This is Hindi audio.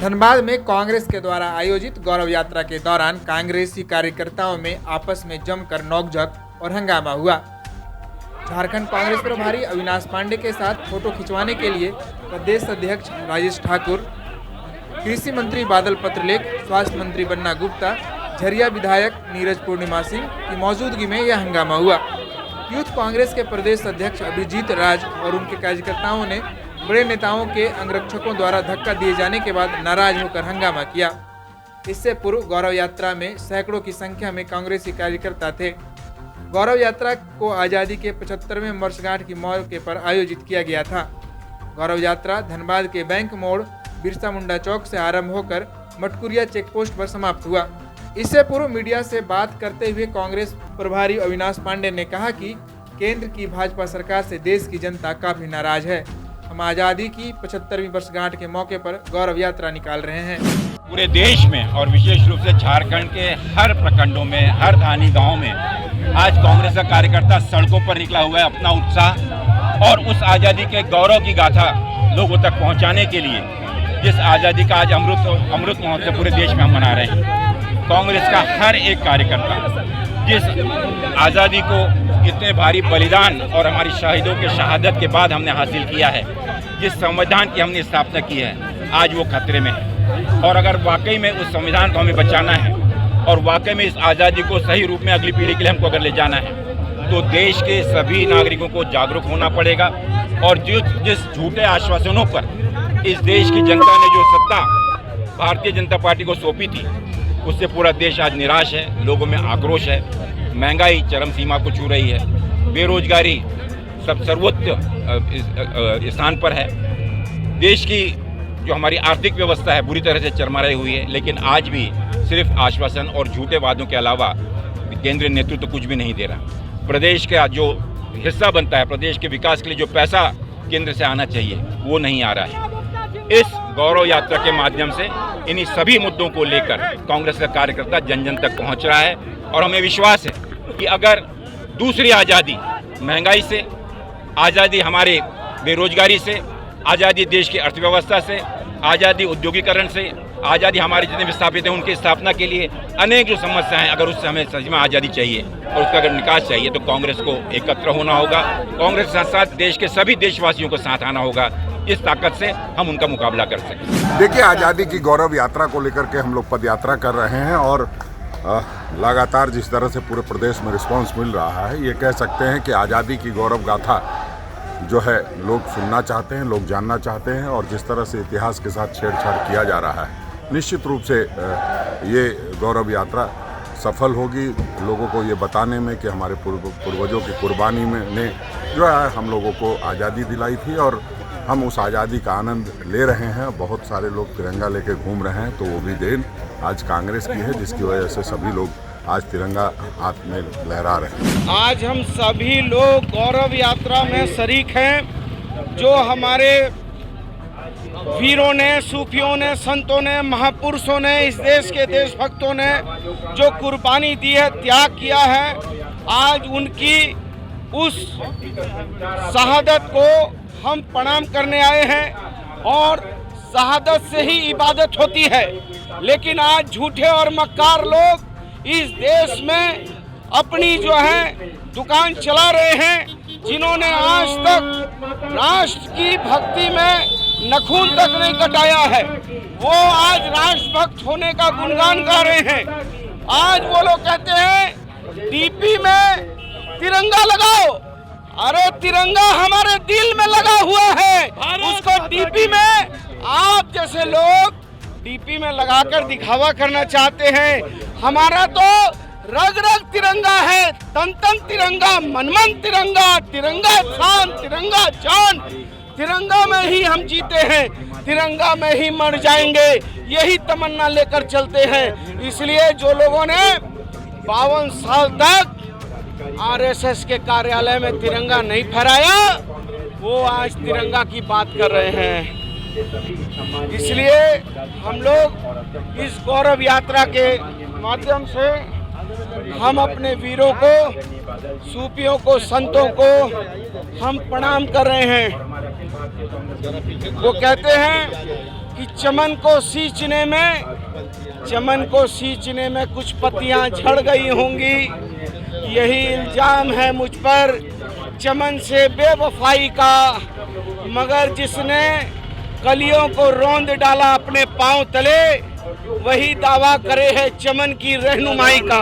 धनबाद में कांग्रेस के द्वारा आयोजित गौरव यात्रा के दौरान कांग्रेसी कार्यकर्ताओं में आपस में जमकर नोकझोंक और हंगामा हुआ। झारखंड कांग्रेस प्रभारी अविनाश पांडे के साथ फोटो खिंचवाने के लिए प्रदेश अध्यक्ष राजेश ठाकुर, कृषि मंत्री बादल पत्रलेख, स्वास्थ्य मंत्री बन्ना गुप्ता, झरिया विधायक नीरज पूर्णिमा सिंह की मौजूदगी में यह हंगामा हुआ। यूथ कांग्रेस के प्रदेश अध्यक्ष अभिजीत राज और उनके कार्यकर्ताओं ने बड़े नेताओं के अंगरक्षकों द्वारा धक्का दिए जाने के बाद नाराज होकर हंगामा किया। इससे पूर्व गौरव यात्रा में सैकड़ों की संख्या में कांग्रेसी कार्यकर्ता थे। गौरव यात्रा को आज़ादी के 75वें वर्षगांठ की मौके पर आयोजित किया गया था। गौरव यात्रा धनबाद के बैंक मोड़ बिरसा मुंडा चौक से आरंभ होकर मटकुरिया चेकपोस्ट पर समाप्त हुआ। इससे पूर्व मीडिया से बात करते हुए कांग्रेस प्रभारी अविनाश पांडे ने कहा कि केंद्र की भाजपा सरकार से देश की जनता काफी नाराज है। हम आज़ादी की 75वीं वर्षगांठ के मौके पर गौरव यात्रा निकाल रहे हैं। पूरे देश में और विशेष रूप से झारखंड के हर प्रखंडों में, हर धानी गांव में आज कांग्रेस का कार्यकर्ता सड़कों पर निकला हुआ है अपना उत्साह और उस आज़ादी के गौरव की गाथा लोगों तक पहुंचाने के लिए, जिस आज़ादी का आज अमृत महोत्सव पूरे देश में हम मना रहे हैं। कांग्रेस का हर एक कार्यकर्ता जिस आज़ादी को इतने भारी बलिदान और हमारी शहीदों के शहादत के बाद हमने हासिल किया है, जिस संविधान की हमने स्थापना की है, आज वो खतरे में है। और अगर वाकई में उस संविधान को हमें बचाना है और वाकई में इस आज़ादी को सही रूप में अगली पीढ़ी के लिए हमको अगर ले जाना है, तो देश के सभी नागरिकों को जागरूक होना पड़ेगा। और जिस झूठे आश्वासनों पर इस देश की जनता ने जो सत्ता भारतीय जनता पार्टी को सौंपी थी, उससे पूरा देश आज निराश है। लोगों में आक्रोश है, महंगाई चरम सीमा को छू रही है, बेरोजगारी सर्वोच्च स्थान पर है, देश की जो हमारी आर्थिक व्यवस्था है बुरी तरह से चरमराई हुई है। लेकिन आज भी सिर्फ आश्वासन और झूठे वादों के अलावा केंद्रीय नेतृत्व कुछ भी नहीं दे रहा। प्रदेश का जो हिस्सा बनता है, प्रदेश के विकास के लिए जो पैसा केंद्र से आना चाहिए, वो नहीं आ रहा है। इस गौरव यात्रा के माध्यम से इन्हीं सभी मुद्दों को लेकर कांग्रेस का कार्यकर्ता जन जन तक पहुंच रहा है। और हमें विश्वास है कि अगर दूसरी आज़ादी, महंगाई से आज़ादी, हमारे बेरोजगारी से आज़ादी, देश की अर्थव्यवस्था से आज़ादी, उद्योगीकरण से आज़ादी, हमारे जितने विस्थापित हैं उनकी स्थापना के लिए अनेक जो समस्याएं हैं, अगर उससे हमें सच में आज़ादी चाहिए और उसका अगर निकास चाहिए, तो कांग्रेस को एकत्र होना होगा। कांग्रेस के साथ साथ देश के सभी देशवासियों को साथ आना होगा। इस ताकत से हम उनका मुकाबला कर सकें। देखिए, आज़ादी की गौरव यात्रा को लेकर के हम लोग पद यात्रा कर रहे हैं और लगातार जिस तरह से पूरे प्रदेश में रिस्पांस मिल रहा है, ये कह सकते हैं कि आज़ादी की गौरव गाथा जो है लोग सुनना चाहते हैं, लोग जानना चाहते हैं। और जिस तरह से इतिहास के साथ छेड़छाड़ किया जा रहा है, निश्चित रूप से ये गौरव यात्रा सफल होगी लोगों को ये बताने में कि हमारे पूर्वजों की कुर्बानी में ने जो है हम लोगों को आज़ादी दिलाई थी और हम उस आज़ादी का आनंद ले रहे हैं। बहुत सारे लोग तिरंगा लेके घूम रहे हैं, तो वो भी देन आज कांग्रेस की है, जिसकी वजह से सभी लोग आज तिरंगा हाथ में लहरा रहे हैं। आज हम सभी लोग गौरव यात्रा में शरीक हैं। जो हमारे वीरों ने, सूफियों ने, संतों ने, महापुरुषों ने, इस देश के देशभक्तों ने जो कुर्बानी दी है, त्याग किया है, आज उनकी उस शहादत को हम प्रणाम करने आए हैं। और शहादत से ही इबादत होती है। लेकिन आज झूठे और मक्कार लोग इस देश में अपनी जो है दुकान चला रहे हैं, जिन्होंने आज तक राष्ट्र की भक्ति में नखून तक नहीं कटाया है, वो आज राष्ट्रभक्त होने का गुणगान गा रहे हैं। आज वो लोग कहते हैं डीपी में तिरंगा लगाओ। अरे तिरंगा हमारे दिल में लगा हुआ है, उसको डीपी में आप जैसे लोग डीपी में लगाकर दिखावा करना चाहते हैं। हमारा तो रग रग तिरंगा है, तन तन तिरंगा, मन मन तिरंगा, तिरंगा शान, तिरंगा जान। तिरंगा में ही हम जीते हैं, तिरंगा में ही मर जाएंगे, यही तमन्ना लेकर चलते हैं। इसलिए जो लोगों ने 52 साल तक आरएसएस के कार्यालय में तिरंगा नहीं फहराया, वो आज तिरंगा की बात कर रहे हैं। इसलिए हम लोग इस गौरव यात्रा के माध्यम से हम अपने वीरों को, सूफियों को, संतों को हम प्रणाम कर रहे हैं। वो कहते हैं कि चमन को सींचने में कुछ पत्तियां झड़ गई होंगी, यही इल्जाम है मुझ पर चमन से बेवफाई का, मगर जिसने कलियों को रौंद डाला अपने पांव तले, वही दावा करे है चमन की रहनुमाई का।